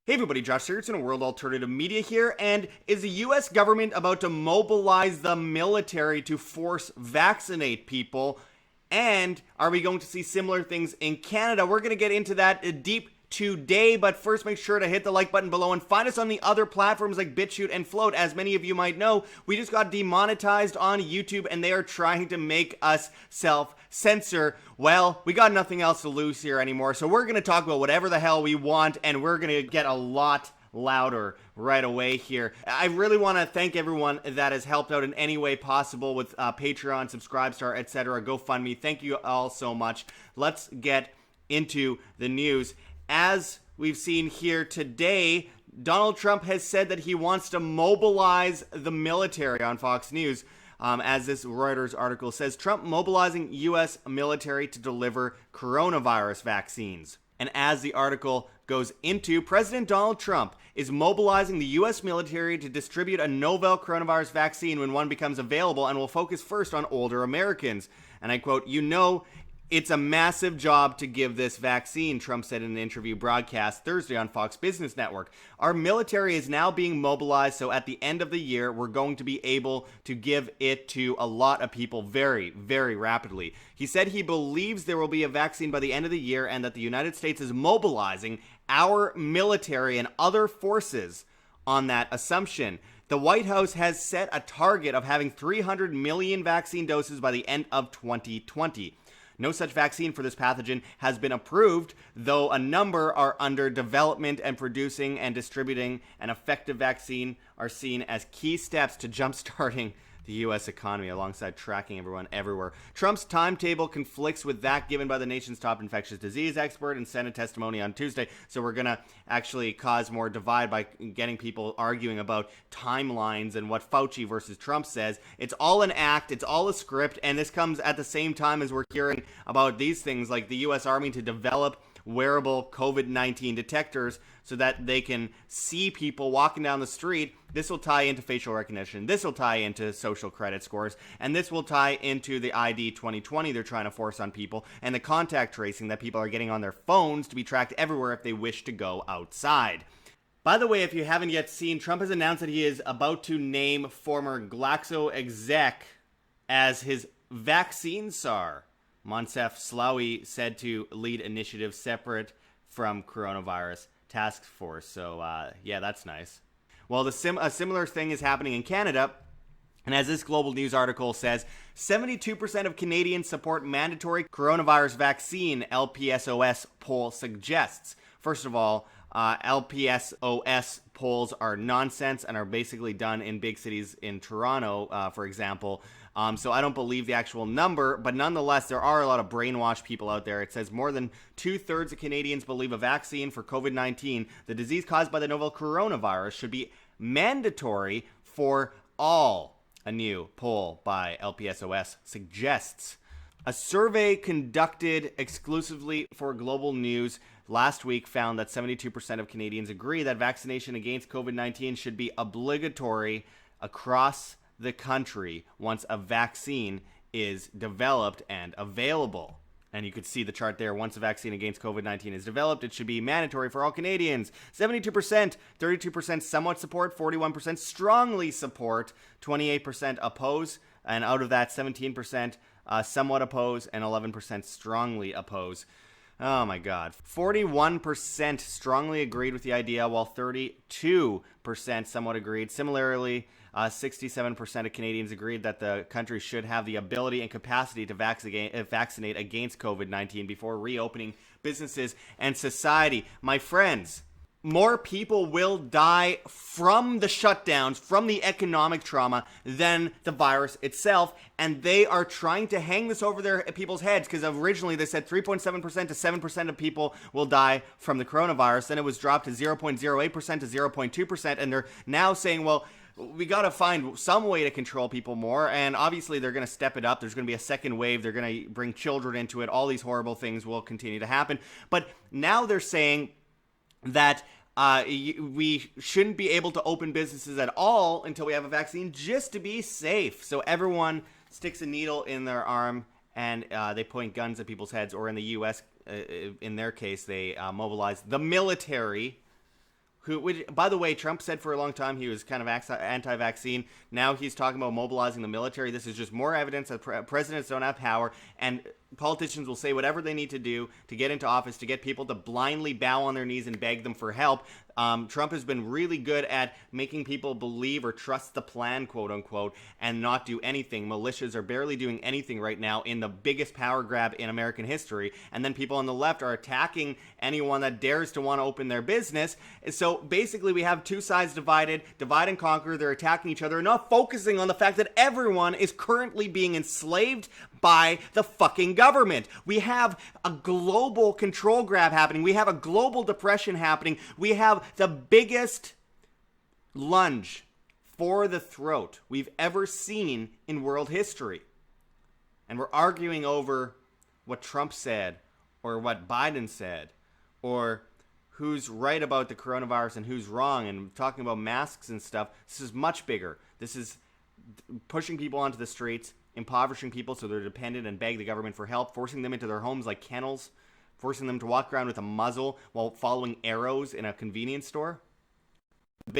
Hey everybody, Josh Sigurdson, World Alternative Media here, and is the US government about to mobilize the military to force vaccinate people? And are we going to see similar things in Canada? We're going to get into that deep today, but first make sure to hit the like button below and find us on the other platforms like BitChute and Float. As many of you might know, we just got demonetized on YouTube and they are trying to make us self-censor. Well, we got nothing else to lose here anymore, so we're going to talk about whatever the hell we want, and we're going to get a lot louder right away here. I really want to thank everyone that has helped out in any way possible with Patreon, Subscribestar, etc., GoFundMe. Thank you all so much. Let's get into the news. As we've seen here today, Donald Trump has said that he wants to mobilize the military on Fox News. As this Reuters article says, Trump mobilizing U.S. military to deliver coronavirus vaccines. And as the article goes into, President Donald Trump is mobilizing the U.S. military to distribute a novel coronavirus vaccine when one becomes available, and will focus first on older Americans. And I quote, "It's a massive job to give this vaccine," Trump said in an interview broadcast Thursday on Fox Business Network. "Our military is now being mobilized, so at the end of the year, we're going to be able to give it to a lot of people very, very rapidly." He said he believes there will be a vaccine by the end of the year and that the United States is mobilizing our military and other forces on that assumption. The White House has set a target of having 300 million vaccine doses by the end of 2020. No such vaccine for this pathogen has been approved, though a number are under development, and producing and distributing an effective vaccine are seen as key steps to jumpstarting the U.S. economy alongside tracking everyone everywhere. Trump's timetable conflicts with that given by the nation's top infectious disease expert in Senate testimony on Tuesday, so we're going to actually cause more divide by getting people arguing about timelines and what Fauci versus Trump says. It's all an act, it's all a script, and this comes at the same time as we're hearing about these things like the U.S. Army to develop wearable COVID-19 detectors so that they can see people walking down the street. This will tie into facial recognition. This will tie into social credit scores. And this will tie into the ID 2020 they're trying to force on people, and the contact tracing that people are getting on their phones to be tracked everywhere if they wish to go outside. By the way, if you haven't yet seen, Trump has announced that he is about to name former Glaxo exec as his vaccine czar. Moncef Slaoui said to lead initiatives separate from coronavirus task force. So, yeah, that's nice. Well, a similar thing is happening in Canada. And as this Global News article says, 72% of Canadians support mandatory coronavirus vaccine, LPSOS poll suggests. First of all, LPSOS polls are nonsense and are basically done in big cities in Toronto, for example. So I don't believe the actual number, but nonetheless, there are a lot of brainwashed people out there. It says more than 2/3 of Canadians believe a vaccine for COVID-19, the disease caused by the novel coronavirus, should be mandatory for all. A new poll by LPSOS suggests. A survey conducted exclusively for Global News last week found that 72% of Canadians agree that vaccination against COVID-19 should be obligatory across the country once a vaccine is developed and available. And you could see the chart there. Once a vaccine against COVID-19 is developed, it should be mandatory for all Canadians. 72%, 32% somewhat support, 41% strongly support, 28% oppose, and out of that, 17% somewhat oppose, and 11% strongly oppose. Oh my God. 41% strongly agreed with the idea, while 32% somewhat agreed. Similarly, 67% of Canadians agreed that the country should have the ability and capacity to vaccinate against COVID-19 before reopening businesses and society. My friends, more people will die from the shutdowns, from the economic trauma, than the virus itself. And they are trying to hang this over their people's heads, because originally they said 3.7% to 7% of people will die from the coronavirus. Then it was dropped to 0.08% to 0.2%. And they're now saying, well, we got to find some way to control people more. And obviously they're going to step it up. There's going to be a second wave. They're going to bring children into it. All these horrible things will continue to happen. But now they're saying that we shouldn't be able to open businesses at all until we have a vaccine, just to be safe. So everyone sticks a needle in their arm and they point guns at people's heads. Or in the U.S., in their case, they mobilize the military, which, by the way, Trump said for a long time he was kind of anti-vaccine. Now he's talking about mobilizing the military. This is just more evidence that presidents don't have power, and politicians will say whatever they need to do to get into office, to get people to blindly bow on their knees and beg them for help. Trump has been really good at making people believe or trust the plan, quote unquote, and not do anything. Militias are barely doing anything right now in the biggest power grab in American history. And then people on the left are attacking anyone that dares to want to open their business. So basically we have two sides divided, divide and conquer. They're attacking each other, not focusing on the fact that everyone is currently being enslaved by the fucking government. We have a global control grab happening. We have a global depression happening. We have the biggest lunge for the throat we've ever seen in world history. And we're arguing over what Trump said or what Biden said or who's right about the coronavirus and who's wrong, and talking about masks and stuff. This is much bigger. This is pushing people onto the streets, impoverishing people so they're dependent and beg the government for help, forcing them into their homes like kennels, forcing them to walk around with a muzzle while following arrows in a convenience store.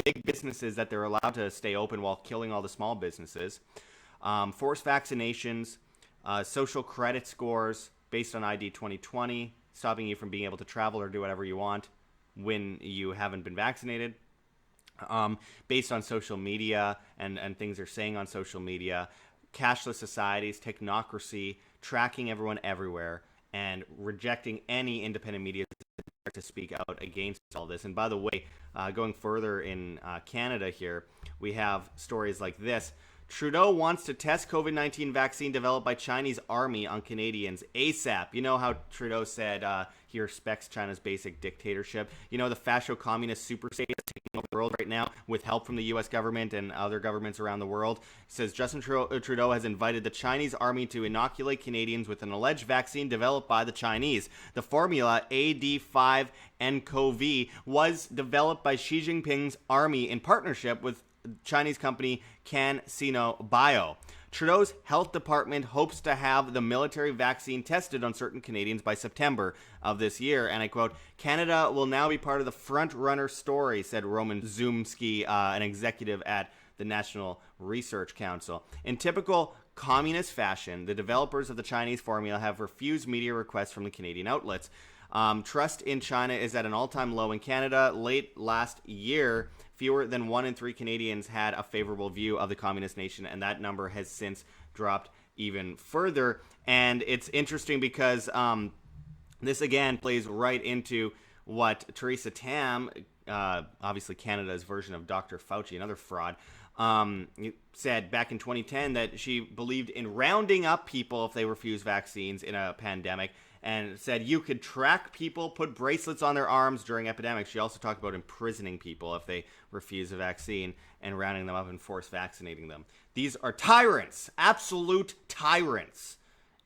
Big businesses that they're allowed to stay open while killing all the small businesses. Forced vaccinations, social credit scores based on ID 2020, stopping you from being able to travel or do whatever you want when you haven't been vaccinated. Based on social media and things they're saying on social media. Cashless societies, technocracy, tracking everyone everywhere, and rejecting any independent media to speak out against all this. And by the way, going further in Canada here, we have stories like this. Trudeau wants to test COVID-19 vaccine developed by Chinese army on Canadians ASAP. You know how Trudeau said he respects China's basic dictatorship. You know, the fascio-communist super state is taking over the world right now with help from the U.S. government and other governments around the world. He says Justin Trudeau has invited the Chinese army to inoculate Canadians with an alleged vaccine developed by the Chinese. The formula AD5-nCoV was developed by Xi Jinping's army in partnership with Chinese company CanSino Bio. Trudeau's health department hopes to have the military vaccine tested on certain Canadians by September of this year. And I quote, Canada will now be part of the front runner story, said Roman Zumsky, an executive at the National Research Council. In typical communist fashion, the developers of the Chinese formula have refused media requests from the Canadian outlets. Trust in China is at an all-time low in Canada. Late last year, fewer than 1 in 3 Canadians had a favorable view of the communist nation, and that number has since dropped even further. And it's interesting because this again plays right into what Theresa Tam, obviously Canada's version of Dr. Fauci, another fraud, said back in 2010 that she believed in rounding up people if they refuse vaccines in a pandemic, and said you could track people, put bracelets on their arms during epidemics. She also talked about imprisoning people if they refuse a vaccine and rounding them up and force vaccinating them. These are tyrants, absolute tyrants.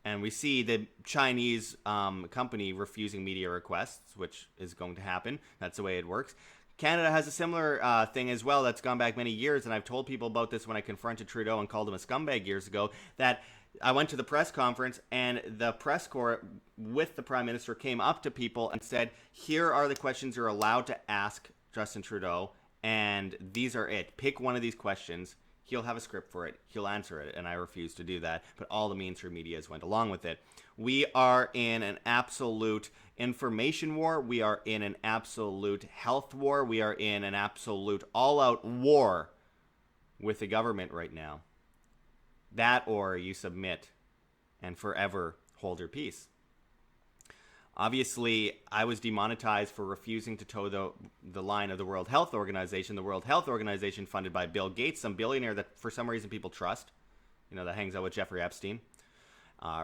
And we see the Chinese company refusing media requests, which is going to happen. That's the way it works. Canada has a similar thing as well that's gone back many years, and I've told people about this when I confronted Trudeau and called him a scumbag years ago, that I went to the press conference and the press corps with the Prime Minister came up to people and said, here are the questions you're allowed to ask Justin Trudeau, and these are it. Pick one of these questions. He'll have a script for it. He'll answer it, and I refuse to do that. But all the mainstream medias went along with it. We are in an absolute information war. We are in an absolute health war. We are in an absolute all-out war with the government right now. That or you submit and forever hold your peace. Obviously, I was demonetized for refusing to toe the line of the World Health Organization. The World Health Organization funded by Bill Gates, some billionaire that for some reason people trust. You know, that hangs out with Jeffrey Epstein,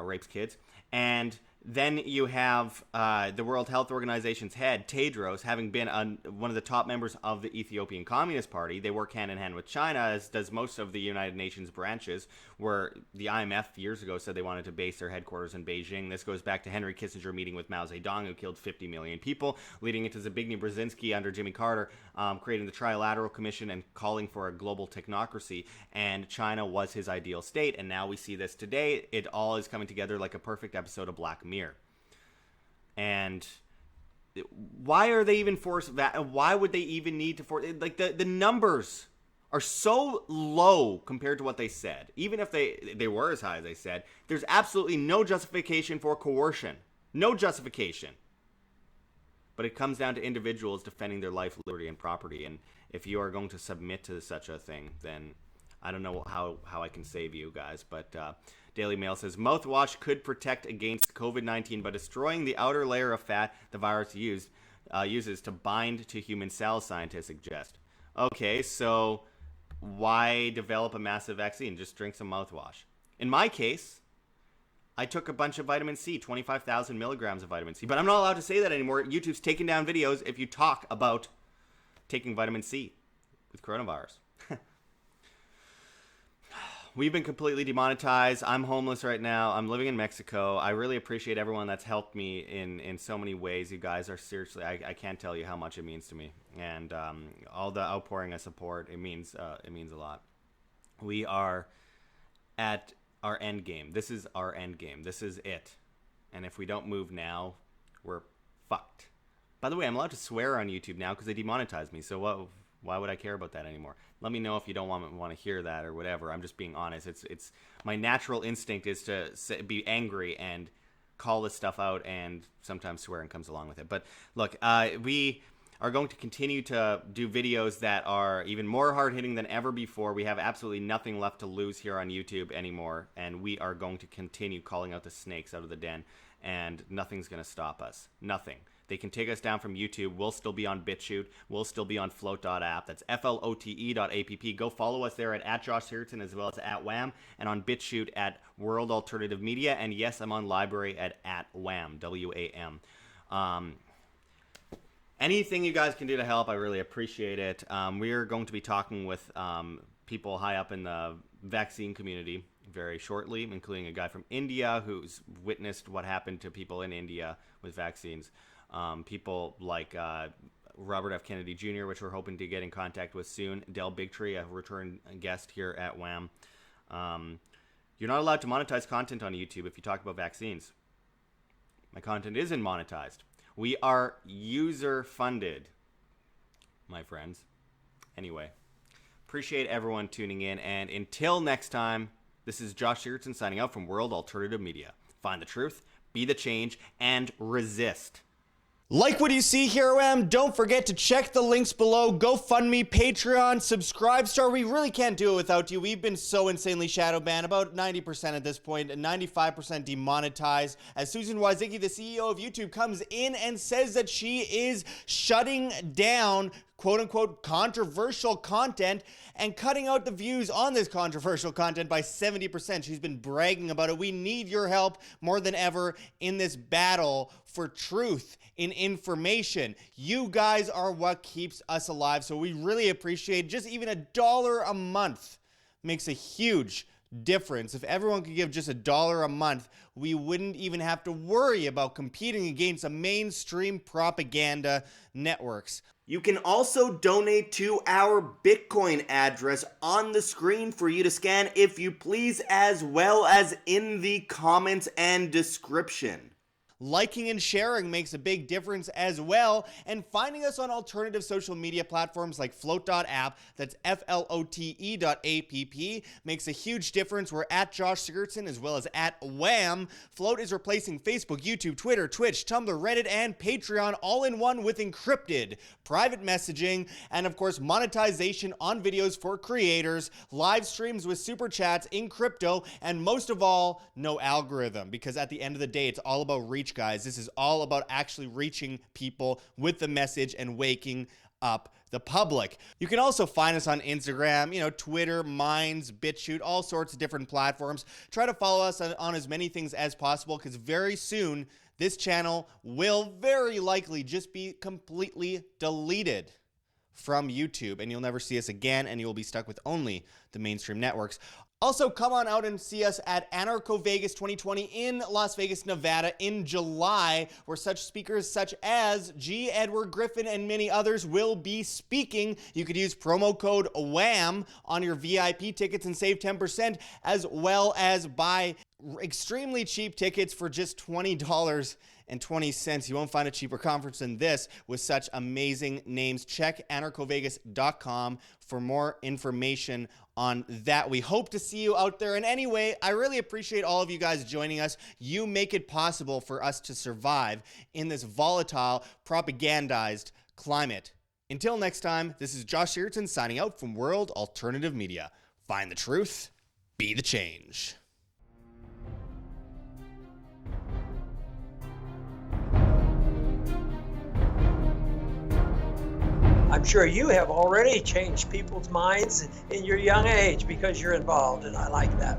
rapes kids. And then you have the World Health Organization's head, Tedros, having been one of the top members of the Ethiopian Communist Party. They work hand in hand with China, as does most of the United Nations branches, where the IMF years ago said they wanted to base their headquarters in Beijing. This goes back to Henry Kissinger meeting with Mao Zedong, who killed 50 million people, leading into Zbigniew Brzezinski under Jimmy Carter, creating the Trilateral Commission and calling for a global technocracy. And China was his ideal state, and now we see this today. It all is coming together like a perfect episode of Black Mirror. And Why are they even forced why would they even need to force, like, the numbers are so low compared to what they said. Even if they were as high as they said, there's absolutely no justification for coercion. No justification. But it comes down to individuals defending their life, liberty, and property. And if you are going to submit to such a thing, then I don't know how I can save you guys. But Daily Mail says, mouthwash could protect against COVID-19 by destroying the outer layer of fat the virus uses to bind to human cells, scientists suggest. Okay, so why develop a massive vaccine? Just drink some mouthwash. In my case, I took a bunch of vitamin C, 25,000 milligrams of vitamin C. But I'm not allowed to say that anymore. YouTube's taking down videos if you talk about taking vitamin C with coronavirus. We've been completely demonetized. I'm homeless right now. I'm living in Mexico. I really appreciate everyone that's helped me in so many ways. You guys are seriously, I can't tell you how much it means to me. And all the outpouring of support, it means a lot. We are at our end game. This is our end game. This is it. And if we don't move now, we're fucked. By the way, I'm allowed to swear on YouTube now because they demonetized me. So why would I care about that anymore? Let me know if you don't want to hear that or whatever. I'm just being honest. It's my natural instinct is to be angry and call this stuff out, and sometimes swearing comes along with it. But look, we are going to continue to do videos that are even more hard-hitting than ever before. We have absolutely nothing left to lose here on YouTube anymore, and we are going to continue calling out the snakes out of the den, and nothing's going to stop us. Nothing. They can take us down from YouTube. We'll still be on BitChute. We'll still be on float.app. That's flote.app. Go follow us there at Josh Sigurdson as well as at Wham, and on BitChute at World Alternative Media. And yes, I'm on Library at Wham, W-A-M. Anything you guys can do to help, I really appreciate it. We're going to be talking with people high up in the vaccine community very shortly, including a guy from India who's witnessed what happened to people in India with vaccines. People like Robert F. Kennedy Jr., which we're hoping to get in contact with soon. Del Bigtree, a return guest here at Wham. You're not allowed to monetize content on YouTube if you talk about vaccines. My content isn't monetized. We are user-funded, my friends. Anyway, appreciate everyone tuning in, and until next time, this is Josh Sigurdson signing out from World Alternative Media. Find the truth, be the change, and resist. Like what you see here, Wham? Don't forget to check the links below. GoFundMe, Patreon, Subscribestar. We really can't do it without you. We've been so insanely shadow banned, about 90% at this point, and 95% demonetized. As Susan Wojcicki, the CEO of YouTube, comes in and says that she is shutting down quote-unquote controversial content and cutting out the views on this controversial content by 70%. She's been bragging about it. We need your help more than ever in this battle for truth in information. You guys are what keeps us alive, so we really appreciate just even $1 a month makes a huge difference. If everyone could give just $1 a month, we wouldn't even have to worry about competing against the mainstream propaganda networks. You can also donate to our Bitcoin address on the screen for you to scan if you please, as well as in the comments and description. Liking and sharing makes a big difference as well, and finding us on alternative social media platforms like float.app, that's flote.app, makes a huge difference. We're at Josh Sigurdson as well as at Wham. Float is replacing Facebook, YouTube, Twitter, Twitch, Tumblr, Reddit, and Patreon all in one with encrypted private messaging, and of course monetization on videos for creators, live streams with super chats in crypto, and most of all, no algorithm, because at the end of the day, it's all about reach, guys. This is all about actually reaching people with the message and waking up the public. You can also find us on Instagram, Twitter, Minds, BitChute, all sorts of different platforms. Try to follow us on as many things as possible, because very soon this channel will very likely just be completely deleted from YouTube, and you'll never see us again, and you'll be stuck with only the mainstream networks. Also, come on out and see us at Anarcho Vegas 2020 in Las Vegas, Nevada in July, where such speakers such as G. Edward Griffin and many others will be speaking. You could use promo code WHAM on your VIP tickets and save 10%, as well as buy extremely cheap tickets for just $20 $1.20. You won't find a cheaper conference than this with such amazing names. Check anarchovegas.com for more information on that. We hope to see you out there. And anyway, I really appreciate all of you guys joining us. You make it possible for us to survive in this volatile, propagandized climate. Until next time, this is Josh Sigurdson signing out from World Alternative Media. Find the truth, be the change. I'm sure you have already changed people's minds in your young age because you're involved, and I like that.